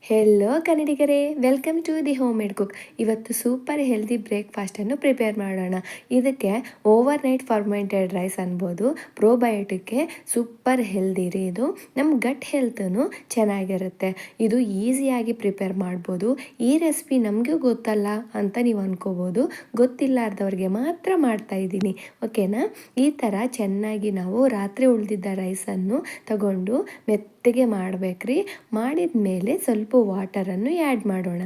Hello ಕನ್ನಡಿಗರೇ, welcome to the home made cook. ಇವತ್ತು super healthy ಬ್ರೇಕ್ಫಾಸ್ಟನ್ನು ಪ್ರಿಪೇರ್ ಮಾಡೋಣ. ಇದಕ್ಕೆ ಓವರ್ ನೈಟ್ ಫರ್ಮೆಂಟೆಡ್ ರೈಸ್ ಅನ್ಬೋದು. ಪ್ರೋಬಯೋಟಿಕ್ಗೆ ಸೂಪರ್ ಹೆಲ್ದಿ ರೀ ಇದು. ನಮ್ಮ ಗಟ್ ಹೆಲ್ತನು ಚೆನ್ನಾಗಿರುತ್ತೆ. ಇದು ಈಸಿಯಾಗಿ ಪ್ರಿಪೇರ್ ಮಾಡ್ಬೋದು. ಈ ರೆಸಿಪಿ ನಮಗೂ ಗೊತ್ತಲ್ಲ ಅಂತ ನೀವು ಅನ್ಕೋಬೋದು. ಗೊತ್ತಿಲ್ಲಾರ್ದವ್ರಿಗೆ ಮಾತ್ರ ಮಾಡ್ತಾ ಇದ್ದೀನಿ, ಓಕೆನಾ. ಈ ಥರ ಚೆನ್ನಾಗಿ ನಾವು ರಾತ್ರಿ ಉಳಿದಿದ್ದ ರೈಸನ್ನು ತಗೊಂಡು ಮೆತ್ತಗೆ ಮಾಡಬೇಕ್ರಿ. ಮಾಡಿದ ಮೇಲೆ ಸ್ವಲ್ಪ ವಾಟರನ್ನು ಆ್ಯಡ್ ಮಾಡೋಣ.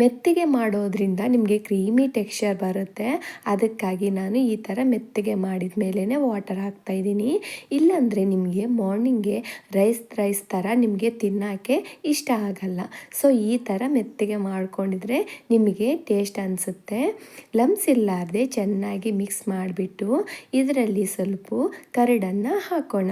ಮೆತ್ತಗೆ ಮಾಡೋದ್ರಿಂದ ನಿಮಗೆ ಕ್ರೀಮಿ ಟೆಕ್ಸ್ಚರ್ ಬರುತ್ತೆ. ಅದಕ್ಕಾಗಿ ನಾನು ಈ ಥರ ಮೆತ್ತಗೆ ಮಾಡಿದ ಮೇಲೇ ವಾಟರ್ ಹಾಕ್ತಾಯಿದ್ದೀನಿ. ಇಲ್ಲಾಂದರೆ ನಿಮಗೆ ಮಾರ್ನಿಂಗ್ಗೆ ರೈಸ್ ಥರ ನಿಮಗೆ ತಿನ್ನೋಕ್ಕೆ ಇಷ್ಟ ಆಗಲ್ಲ. ಸೊ ಈ ಥರ ಮೆತ್ತಗೆ ಮಾಡ್ಕೊಂಡಿದ್ರೆ ನಿಮಗೆ ಟೇಸ್ಟ್ ಅನಿಸುತ್ತೆ. ಲಮ್ಸ್ ಇಲ್ಲಾರ್ದೆ ಚೆನ್ನಾಗಿ ಮಿಕ್ಸ್ ಮಾಡಿಬಿಟ್ಟು ಇದರಲ್ಲಿ ಸ್ವಲ್ಪ ಕರಡನ್ನು ಹಾಕೋಣ.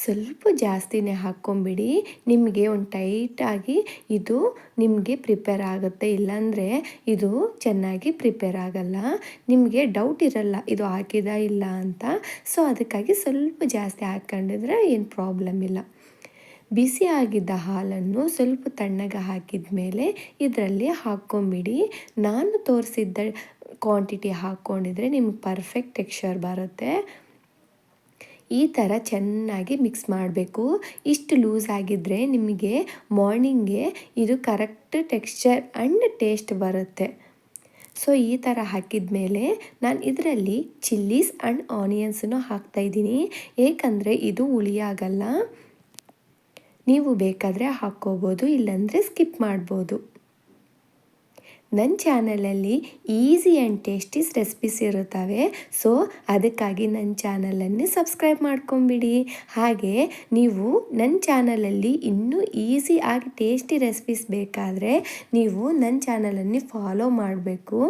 ಸ್ವಲ್ಪ ಜಾಸ್ತಿನೇ ಹಾಕ್ಕೊಂಬಿಡಿ. ನಿಮಗೆ ಒಂದು ಟೈಟಾಗಿ ಇದು ನಿಮಗೆ ಪ್ರಿಪೇರ್ ಆಗುತ್ತೆ. ಇಲ್ಲಾಂದರೆ ಇದು ಚೆನ್ನಾಗಿ ಪ್ರಿಪೇರ್ ಆಗಲ್ಲ. ನಿಮಗೆ ಡೌಟ್ ಇರಲ್ಲ ಇದು ಹಾಕಿದ ಇಲ್ಲ ಅಂತ. ಸೊ ಅದಕ್ಕಾಗಿ ಸ್ವಲ್ಪ ಜಾಸ್ತಿ ಹಾಕ್ಕೊಂಡಿದ್ರೆ ಏನು ಪ್ರಾಬ್ಲಮ್ ಇಲ್ಲ. ಬಿಸಿ ಆಗಿದ್ದ ಹಾಲನ್ನು ಸ್ವಲ್ಪ ತಣ್ಣಗೆ ಹಾಕಿದ ಮೇಲೆ ಇದರಲ್ಲಿ ಹಾಕ್ಕೊಂಬಿಡಿ. ನಾನು ತೋರಿಸಿದ್ದ ಕ್ವಾಂಟಿಟಿ ಹಾಕ್ಕೊಂಡಿದ್ರೆ ನಿಮ್ಗೆ ಪರ್ಫೆಕ್ಟ್ ಟೆಕ್ಸ್ಚರ್ ಬರುತ್ತೆ. ಈ ಥರ ಚೆನ್ನಾಗಿ ಮಿಕ್ಸ್ ಮಾಡಬೇಕು. ಇಷ್ಟು ಲೂಸ್ ಆಗಿದ್ದರೆ ನಿಮಗೆ ಮಾರ್ನಿಂಗ್ಗೆ ಇದು ಕರೆಕ್ಟ್ ಟೆಕ್ಸ್ಚರ್ ಆ್ಯಂಡ್ ಟೇಸ್ಟ್ ಬರುತ್ತೆ. ಸೊ ಈ ಥರ ಹಾಕಿದ ಮೇಲೆ ನಾನು ಇದರಲ್ಲಿ ಚಿಲ್ಲೀಸ್ ಆ್ಯಂಡ್ ಆನಿಯನ್ಸನ್ನು ಹಾಕ್ತಾಯಿದ್ದೀನಿ. ಏಕೆಂದರೆ ಇದು ಹುಳಿಯಾಗಲ್ಲ. ನೀವು ಬೇಕಾದರೆ ಹಾಕ್ಕೋಬೋದು, ಇಲ್ಲಾಂದರೆ ಸ್ಕಿಪ್ ಮಾಡ್ಬೋದು. ನನ್ನ ಚಾನಲಲ್ಲಿ ಈಸಿ ಆ್ಯಂಡ್ ಟೇಸ್ಟೀಸ್ ರೆಸಿಪೀಸ್ ಇರುತ್ತವೆ. ಸೊ ಅದಕ್ಕಾಗಿ ನನ್ನ ಚಾನಲನ್ನು ಸಬ್ಸ್ಕ್ರೈಬ್ ಮಾಡ್ಕೊಂಬಿಡಿ. ಹಾಗೆ ನೀವು ನನ್ನ ಚಾನಲಲ್ಲಿ ಇನ್ನೂ ಈಸಿ ಆಗಿ ಟೇಸ್ಟಿ ರೆಸಿಪೀಸ್ ಬೇಕಾದರೆ ನೀವು ನನ್ನ ಚಾನಲನ್ನು ಫಾಲೋ ಮಾಡಬೇಕು.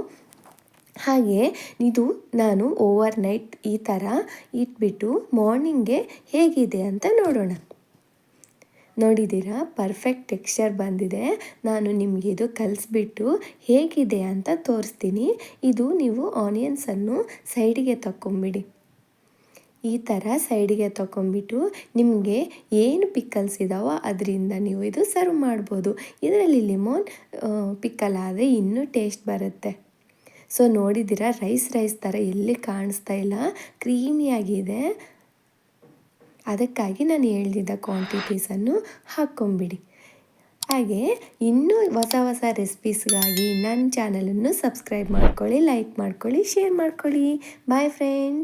ಹಾಗೆ ಇದು ನಾನು ಓವರ್ ನೈಟ್ ಈ ಥರ ಇಟ್ಬಿಟ್ಟು ಮಾರ್ನಿಂಗ್ಗೆ ಹೇಗಿದೆ ಅಂತ ನೋಡೋಣ. ನೋಡಿದ್ದೀರಾ, ಪರ್ಫೆಕ್ಟ್ ಟೆಕ್ಸ್ಚರ್ ಬಂದಿದೆ. ನಾನು ನಿಮಗೆ ಇದು ಕಲಿಸ್ಬಿಟ್ಟು ಹೇಗಿದೆ ಅಂತ ತೋರಿಸ್ತೀನಿ. ಇದು ನೀವು ಆನಿಯನ್ಸನ್ನು ಸೈಡಿಗೆ ತಗೊಂಬಿಡಿ. ಈ ಥರ ಸೈಡಿಗೆ ತಗೊಂಬಿಟ್ಟು ನಿಮಗೆ ಏನು ಪಿಕ್ಕಲ್ಸ್ ಇದ್ದಾವೋ ಅದರಿಂದ ನೀವು ಇದು ಸರ್ವ್ ಮಾಡ್ಬೋದು. ಇದರಲ್ಲಿ ಲಿಮೋನ್ ಪಿಕ್ಕಲ್ ಆದರೆ ಇನ್ನೂ ಟೇಸ್ಟ್ ಬರುತ್ತೆ. ಸೊ ನೋಡಿದ್ದೀರಾ, ರೈಸ್ ಥರ ಎಲ್ಲಿ ಕಾಣಿಸ್ತಾ ಇಲ್ಲ, ಕ್ರೀಮಿಯಾಗಿದೆ. ಅದಕ್ಕಾಗಿ ನಾನು ಹೇಳ್ದಿದ್ದ ಕ್ವಾಂಟಿಟೀಸನ್ನು ಹಾಕ್ಕೊಂಬಿಡಿ. ಹಾಗೆ ಇನ್ನೂ ಹೊಸ ರೆಸಿಪೀಸ್ಗಾಗಿ ನನ್ನ ಚಾನಲನ್ನು ಸಬ್ಸ್ಕ್ರೈಬ್ ಮಾಡ್ಕೊಳ್ಳಿ, ಲೈಕ್ ಮಾಡ್ಕೊಳ್ಳಿ, ಶೇರ್ ಮಾಡ್ಕೊಳ್ಳಿ. Boy friend.